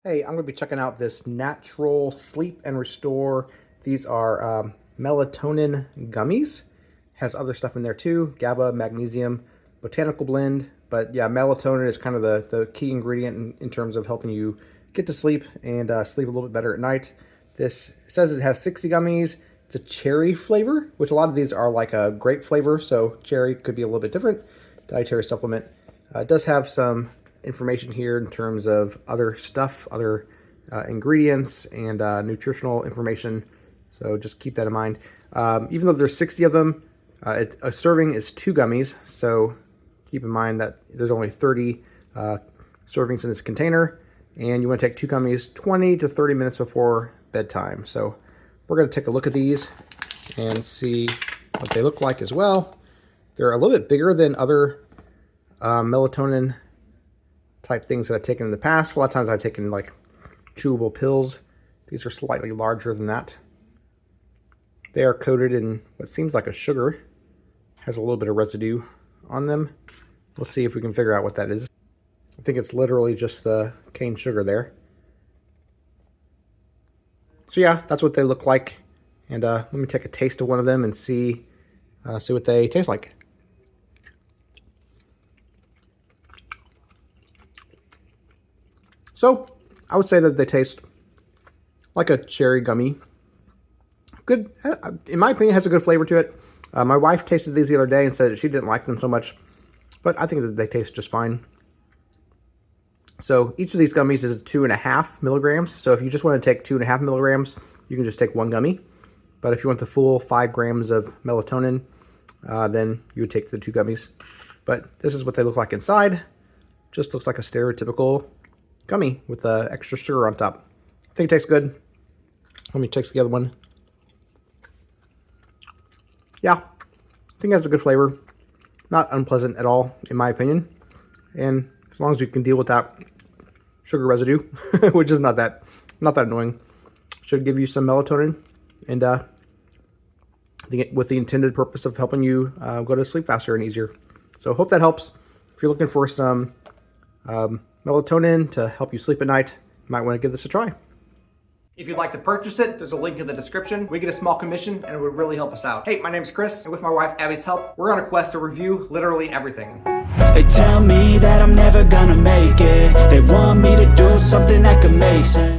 Hey, I'm going to be checking out this Natrol Sleep and Restore. These are melatonin gummies. Has other stuff in there too, GABA, magnesium, botanical blend. But yeah, melatonin is kind of the key ingredient in terms of helping you get to sleep and sleep a little bit better at night. This says it has 60 gummies. It's a cherry flavor, which a lot of these are like a grape flavor, so cherry could be a little bit different. Dietary supplement. It does have some information here in terms of other stuff, other ingredients and nutritional information. So just keep that in mind. Even though there's 60 of them, a serving is 2 gummies. So keep in mind that there's only 30 servings in this container, and you want to take 2 gummies 20 to 30 minutes before bedtime. So we're going to take a look at these and see what they look like as well. They're a little bit bigger than other melatonin type things that I've taken in the past. A lot of times I've taken like chewable pills. These are slightly larger than that. They are coated in what seems like a sugar. Has a little bit of residue on them. We'll see if we can figure out what that is. I think it's literally just the cane sugar there. So yeah, that's what they look like. And let me take a taste of one of them and see what they taste like. So I would say that they taste like a cherry gummy. Good, in my opinion, has a good flavor to it. My wife tasted these the other day and said that she didn't like them so much, but I think that they taste just fine. So each of these gummies is 2.5 milligrams. So if you just want to take 2.5 milligrams, you can just take 1 gummy. But if you want the full 5 grams of melatonin, then you would take the 2 gummies. But this is what they look like inside. Just looks like a stereotypical gummy with extra sugar on top. I think it tastes good. Let me taste the other one. Yeah, I think it has a good flavor. Not unpleasant at all, in my opinion. And as long as you can deal with that sugar residue, which is not that annoying, should give you some melatonin, and with the intended purpose of helping you go to sleep faster and easier. So hope that helps. If you're looking for some melatonin to help you sleep at night, you might want to give this a try. If you'd like to purchase it, there's a link in the description. We get a small commission and it would really help us out. Hey, my name's Chris, and with my wife Abby's help, we're on a quest to review literally everything. They tell me that I'm never gonna make it. They want me to do something that could make sense.